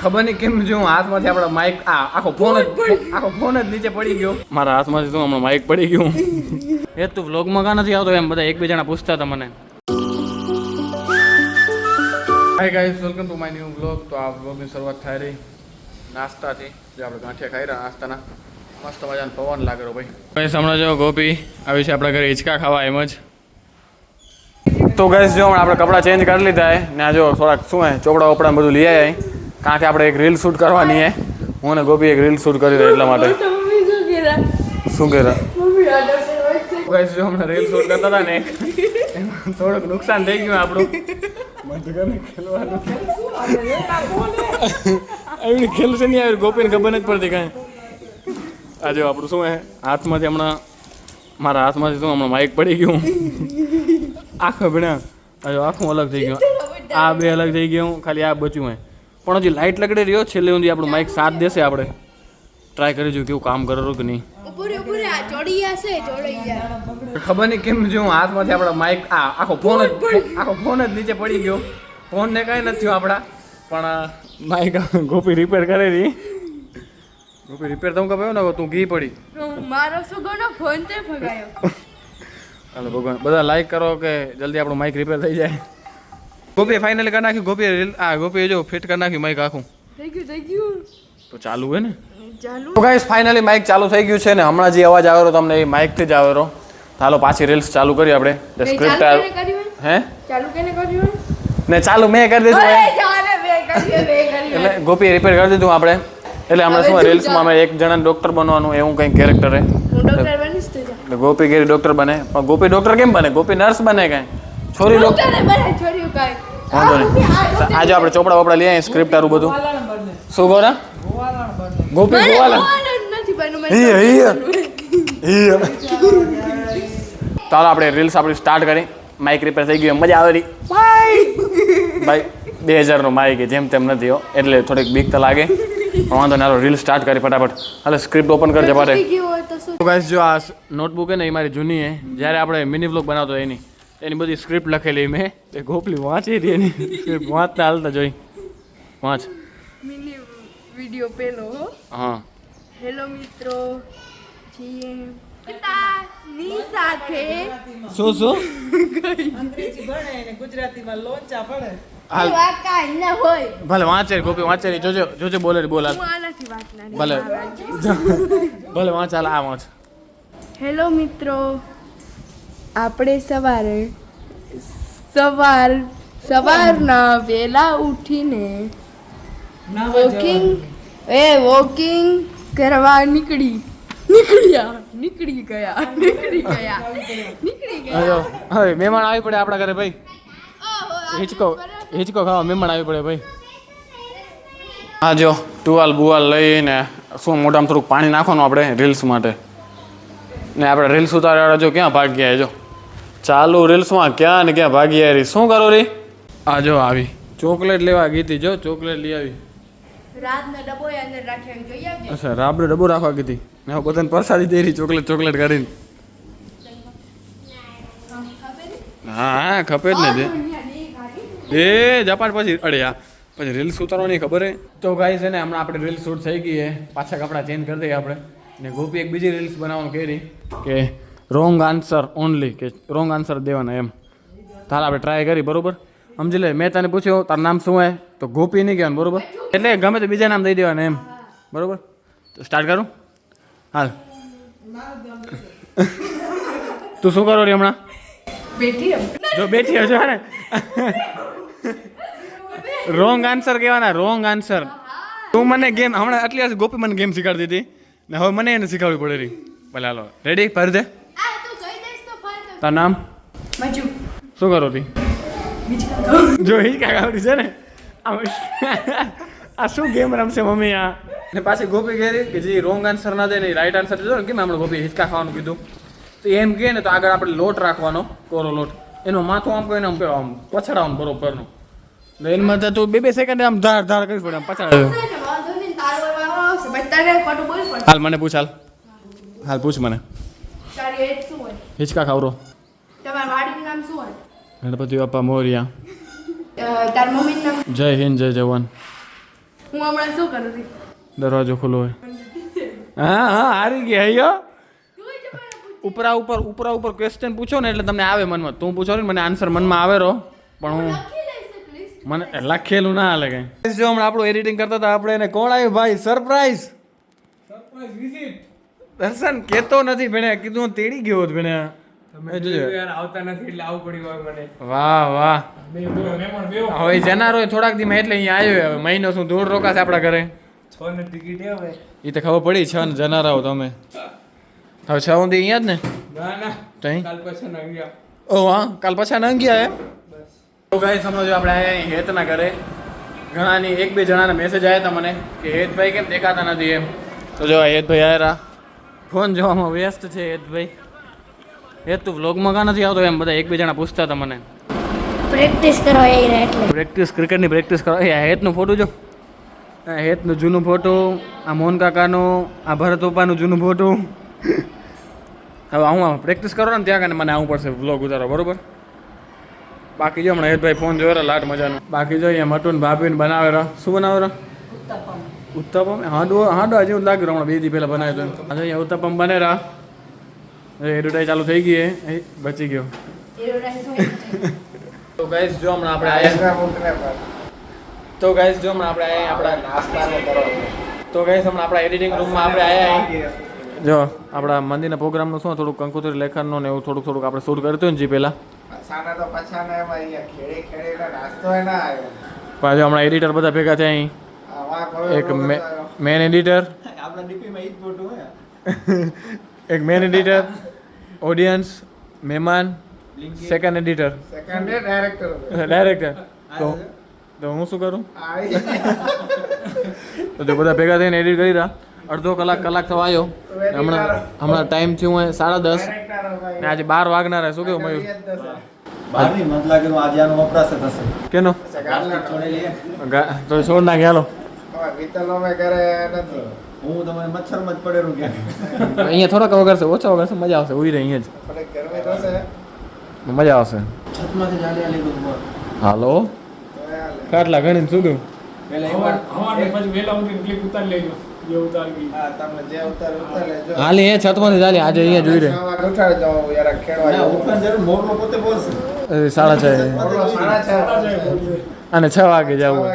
ખબર નહીં કેમ જો હાથમાંથી આપણા માઇક આખો ફોન જ નીચે પડી ગયો. મારા હાથમાંથી તો હમણાં માઇક પડી ગયું. એ તું વ્લોગમાં કાં નથી આવતો એમ બધા એકબીજાના પૂછતા હતા મને. Hi guys, welcome to my new vlog. તો આ વ્લોગની શરૂઆત થઈ રહી નાસ્તાથી. જે આપણે ગાંઠિયા ખાઈ રહ્યા નાસ્તાના. મસ્ત મજાનો પવન લાગેલો ભાઈ. ગાઈસ હમણાં જો ગોપી આવી છે આપણા ઘરે હિંચકા ખાવા એમ જ. તો ગાઈસ જો આપણે કપડાં ચેન્જ કરી લીધા ને આ જો થોડાક શું હે ચોપડા વોપડા બધું લઈ આવ્યા કારણ કે આપણે એક રીલ શૂટ કરવાની હે. હું ને ગોપી એક રીલ શૂટ કરી રહ્યા એટલા માટે. શું કર્યા ગાઈસ જો હમણાં રીલ શૂટ કરતા હતા ને એમાં થોડુંક નુકસાન થઈ ગયું આપણું. એવી ખેલશે નહીં આવી ગોપીને ખબર નથી પડતી કાંઈ. આ જો આપણું શું હે હાથમાંથી હમણાં મારા હાથમાંથી શું હમણાં માઇક પડી ગયું. આખો ભણ્યા હજુ આખું અલગ થઈ ગયું. આ બે અલગ થઈ ગયું, ખાલી આ બચ્યું હોય. પણ હજી લાઇટ લગડી રહ્યો છેલ્લે સુધી આપણું માઇક સાથ દેશે. આપણે ટ્રાય કરી જોયું કેવું કામ કરેલું કે નહીં. ખબર નહીં કેમ જો હાથમાંથી આપણા માઇક આખો ફોન જ નીચે પડી ગયો. ફોનને કાંઈ નથી થયું આપણા, પણ માઇક ગોપી રિપેર કરેલી. ગોપી રિપેર તો હું કહ્યું ને તું ઘી પડી મારો સુગોનો ફોન તે ભગાયો. હાલો ભગવાન બધા લાઈક કરો કે જલ્દી આપણું માઇક રિપેર થઈ જાય. ગોપીએ ફાઇનલી કરી નાખ્યું. ગોપીએ જો ફિટ કરી નાખ્યું માઇક આખું. થઈ ગયું તો ચાલુ હોય ને ચાલુ. તો ગાઈસ ફાઇનલી માઇક ચાલુ થઈ ગયું છે ને હમણાં જે અવાજ આવેલો તમને એ માઇકથી જ આવેલો. ચાલો પાછી રીલ્સ ચાલુ કરી આપણે. સ્ક્રિપ્ટ હે ચાલુ કેને કર્યું ને ચાલુ મેં કરી દીધું. એટલે ગોપીએ રિપેર કરી દીધું આપણે. એટલે હમણાં શું રીલ્સમાં અમે એક જણાને ડૉક્ટર બનવાનું એવું કંઈક કેરેક્ટર હે. ગોપી ગેરી ડૉક્ટર બને, પણ ગોપી ડૉક્ટર કેમ બને? ગોપી નર્સ બને કાંઈ છોરી ડૉક્ટર વાંધો નહીં. આજે આપણે ચોપડા વોપડા લઈ આવીએ સ્ક્રિપ્ટ આરું બધું. શું ગોરા ગોપી ગોવાલા ચાલો આપણે રીલ્સ આપણી સ્ટાર્ટ કરી. માઇક રિપેર થઈ ગયું, મજા આવે રહી ભાઈ. 2000નો માઇક જેમ તેમ નથી હો, એટલે થોડીક બીક તો લાગે પણ વાંધો ના. રીલ સ્ટાર્ટ કરી ફટાફટ. હાલે સ્ક્રિપ્ટ ઓપન કરજે પાટે. તો ગાઈસ જો આ નોટબુક હે ને એ મારી જૂની હે, જ્યારે આપણે મિની વ્લોગ બનાવતો એની બધી સ્ક્રિપ્ટ લખેલી મેં. એ ગોપલી વાંચી હતી એની સ્ક્રિપ્ટ વાંચતા હાલતા જોઈ. વાંચ મિની વિડિયો પેલો. હા હેલો મિત્રો, છીએ ની સાથે શું અંગ્રેજી ભણે ને ગુજરાતીમાં લોચા પડે. હાલ વાત કાઈ ન હોય. ભલે વાંચે ગોપી વાંચે જોજે બોલે બોલ હાલ. હું આનાથી વાત ના ભલે ભલે વાંચ હાલ. આ વાંચ. હેલો મિત્રો, આપણે સવારના વેલા ઉઠીને વોકિંગ કરવા નીકળી ગયા. હવે મહેમાન આવી પડે આપણા ઘરે ભાઈ. હિચકો ખાવા મહેમાન આવી પડે ભાઈ. હા જો ટુવાલ બુવાલ લઈને શું મોઢામાં થોડુંક પાણી નાખવાનું આપણે રીલ્સ માટે. ને આપણે રીલ્સ ઉતાર્યા જો ક્યાં ભાગ્યા જો ચાલુ રીલ્સમાં ક્યાં ને ક્યાં ભાગ્યા રહી. શું કરો રી? આ જો આવી ચોકલેટ લેવા ગીતી. જો ચોકલેટ લઈ આવી. અચ્છા રાબડો ડબ્બો રાખવા કીધી ને હું બધાને પ્રસાદી દઈ રહી ચોકલેટ કરીને. હા ખપે જ ને તે. એ જાપાન પછી અડે પછી રીલ્સ ઉતારવાની ખબર હે. તો ગાઈસ છે ને હમણાં આપણે રીલ્સ શૂટ થઈ ગઈ હે. પાછા કપડાં ચેન્જ કરી દઈએ આપણે. ને ગોપી એક બીજી રીલ્સ બનાવવાનું કહી રહી કે રોંગ આન્સર ઓનલી, કે રોંગ આન્સર દેવાના એમ. તારે આપણે ટ્રાય કરી બરોબર. સમજી લે મેં તને પૂછ્યું તારું નામ શું હે તો ગોપી નહીં કહેવાનું બરોબર. એટલે ગમે તો બીજા નામ દઈ દેવાના એમ બરોબર. તો સ્ટાર્ટ કરું હાલ. તું શું કરો રી હમણાં? જો બેઠી હશે ને રોંગ આન્સર કહેવાના. Wrong answer. તું મને ગેમ હમણાં આટલી હશે ગોપી મને ગેમ શીખવાડી દીધી ને હવે મને એને શીખવાડવી પડે રહી. ભલે હાલો રેડી ભરી દે. તારું નામ? શું કરો તી? જો હિચકા ખાવડી છે ને આ શું ગેમ રમશે મમ્મી આ. ને પાછી ગોપી કહે કે જે રોંગ આન્સર ના દે ને રાઈટ આન્સર દીધો ને કેમ હમણાં ગોપી હિચકા ખાવાનું કીધું તો એમ કહે ને તો આગળ આપણે લોટ રાખવાનો કોરો લોટ. એનું માથું આમ કહીને આમ પછડાવવાનું બરોબરનું. એમાં તો તું 2 સેકન્ડ આમ ધાર કરી પડે આમ પછાડે. હાલ મને પૂછ હાલ પૂછ મને. હિચકા ખાવરો. તમારા વાડીનું નામ શું હોય? ગણપતિ બાપા મોરિયા. તાર મમ્મીનું નામ? જય હિન્દ જય જવાન. હું હમણાં શું કરું છું દરવાજો ખુલ્લો હોય હા હા હારી ગયા હૈયો ઉપરા ઉપર ક્વેશ્ચન પૂછો ને એટલે તમને આવે મનમાં તું પૂછો ને મને આન્સર મનમાં આવે રો પણ હું મને લખેલું ના હાલે કઈ જો હમણાં આપણું એડિટિંગ કરતા હતા આપણે એને કોણ આવ્યું ભાઈ સરપ્રાઈઝ દર્શન કેતો નથી ભેણે કીધું હું તેડી ગયો હતો ભેણે આવતા નથી એટલે આવું પડ્યું હોય મને વાહ વાહ હવે જનારો થોડાક દી એટલે અહીંયા આવ્યો હવે મહિનો શું દૂર રોકાશે આપણા ઘરે 6 ની ટિકિટ હવે એ તો ખબર પડી છ ને જનારાઓ તમે હવે છ ઊંધી અહીંયા જ ને ના ના તઈ કાલ પછી ના ગયા ઓ હા કાલ પાછા ન ગયા એમ તો ગાઈસ સમજો આપણે આયા હેતના ઘરે ઘણાની એક બે જણાના મેસેજ આવ્યા હતા મને કે હેતભાઈ કેમ દેખાતા નથી એમ તો જો હેતભાઈ આવ્યા ફોન જોવામાં વ્યસ્ત છે હેતભાઈ હેત તું વ્લોગમાં કાં નથી આવતો એમ બધા એક બે જણા પૂછતા હતા મને પ્રેક્ટિસ કરવા આવી એટલે પ્રેક્ટિસ ક્રિકેટની પ્રેક્ટિસ કરો એ હેતનું ફોટો જો આ હેતનું જૂનું ફોટો આ મોહન કાકાનું આ ભરત પપ્પાનું જૂનું ફોટો હવે હું પ્રેક્ટિસ કરો ને ત્યાં કાને મને આવવું પડશે વ્લોગ ઉતારો બરોબર બાકી જો હમણાં હેતભાઈ ફોન જોયો લાટ મજાનો બાકી જો અહીંયા મટુન ભાભીને બનાવે રહો શું બનાવે રહો ઉત્તપમ હાંડો હજી હું લાગ્યું હમણાં 2 દી પહેલાં બનાવ્યો હતો આજે અહીંયા ઉત્તપમ બને રહા એડવર્ટાઈઝ ચાલુ થઈ ગઈ એ બચી ગયો તો ગાઈસ જો હમણાં આપણે આયા તો ગાઈસ જો હમણાં આપણે આયા આપણા નાસ્તાનો કરો તો ગાઈસ હમણાં આપણા એડિટિંગ રૂમમાં આપણે આયા જો આપણા મંદિરના પ્રોગ્રામનું શું થોડુંક કંકોત્રી લેખનનું ને એવું થોડુંક આપણે શૂટ કરતું ને જી પહેલાં પાછો હમણાં એડિટર બધા ભેગા થયા અહીં એક મેન એડિટર એક મેન એડિટર ઓડિયન્સ મહેમાન સેકન્ડ એડિટર ડાયરેક્ટર તો હું શું કરું તો બધા ભેગા થઈને એડિટ કરી રહ્યા અડધો કલાક થવા આવ્યો હમણાં ટાઈમ થયું હોય 10:30 ને આજે 12 વાગનાર શું કેવું મયુર કેનો તો છોડ નાખે હાલો અહીંયા થોડાક વગરશે ઓછા વગરશે મજા આવશે ઉઈ રહી અહીંયા જ મજા આવશે હાલો કાટલા ગણીને શું કહ્યું હાલી એ છતમાંથી ચાલી આજે અહીંયા જોઈ રહે 6:30 અને 6 વાગે જવું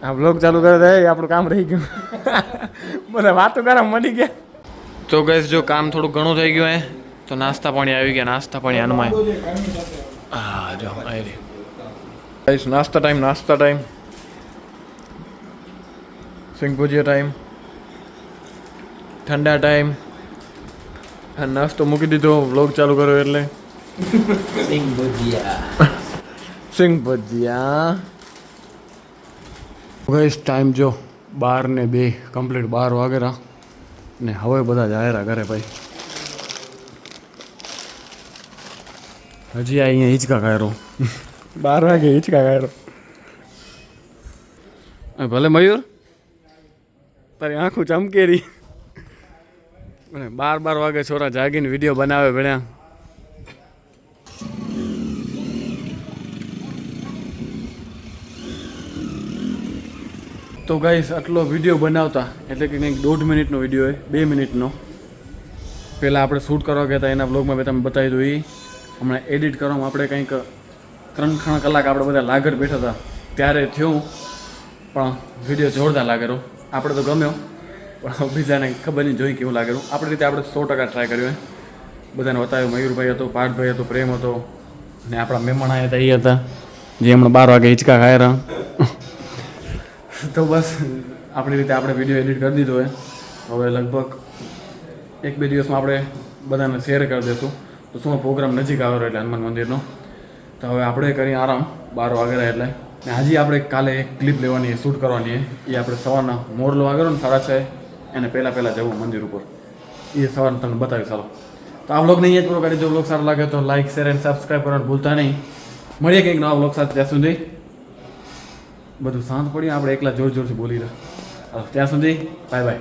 આ બ્લોગ ચાલુ કરે તો આપણું કામ રહી ગયું બધા વાતો કરવા મળી ગયા તો ગઈશ જો કામ થોડું ઘણું થઈ ગયું હે તો નાસ્તા પાણી આવી ગયા નાસ્તા પાણી હનુમાન હા જો આવી ગઈશ નાસ્તા ટાઈમ સિંગ ભુજિયા ટાઈમ ઠંડા ટાઈમ આ નાસ્તો મૂકી દીધો વ્લોગ ચાલુ કર્યો એટલે સિંગ ભુજિયા ગઈશ ટાઈમ જો 12:02 કમ્પ્લીટ 12 વાગેરા ને હવે બધા જાહેરા ઘરે ભાઈ હજી અહીંયા હિંચકા કાયરો 12 વાગે હિંચકા કાયરો ભલે મયુર તારી આંખું ચમકેરી 12 વાગે છોરા જાગીને વિડીયો બનાવે ભણ્યા તો ગાઈસ આટલો વિડીયો બનાવતા એટલે કે કંઈક 1.5 મિનિટનો વિડીયો હોય 2 મિનિટનો પહેલાં આપણે શૂટ કરવા ગયા હતા એના બ્લોગમાં મેં તમને બતાવી દઉં એ હમણાં એડિટ કરવામાં આપણે કંઈક 3 કલાક આપણે બધા લાગર બેઠા હતા ત્યારે થયું પણ વિડીયો જોરદાર લાગેલો આપણે તો ગમ્યો પણ બીજાને ખબર નહીં જોઈ કેવું લાગેલું આપણી રીતે આપણે 100% ટ્રાય કર્યું બધાને બતાવ્યું મયુરભાઈ હતો પાર્થભાઈ હતો પ્રેમ હતો ને આપણા મહેમાન આવ્યા હતા એ હતા જે હમણાં 12 વાગે હિંચકા ખાયા તો બસ આપણી રીતે આપણે વિડીયો એડિટ કરી દીધો હોય હવે લગભગ 1-2 દિવસમાં આપણે બધાને શેર કરી દઈશું તો શું પ્રોગ્રામ નજીક આવ્યો એટલે હનુમાન મંદિરનો તો હવે આપણે કરી આરામ 12 વાગ્યા એટલે ને હજી આપણે કાલે એક ક્લિપ લેવાની શૂટ કરવાની એ આપણે સવારના મોરલો વાગ્યો ને 6:30 એને પહેલાં જવું મંદિર ઉપર એ સવારને તમને બતાવી ચાલો તો આ વ્લોગને અહીંયા જ પૂરો કરી જો વ્લોગ સારો લાગે તો લાઇક શેર એન્ડ સબસ્ક્રાઈબ કરવાનું ભૂલતા નહીં મળીએ કંઈક નવા વ્લોગ સાથે ત્યાં સુધી બધું શાંત પડ્યું આપણે એકલા જોરથી બોલી રહ્યા ત્યાં સુધી બાય બાય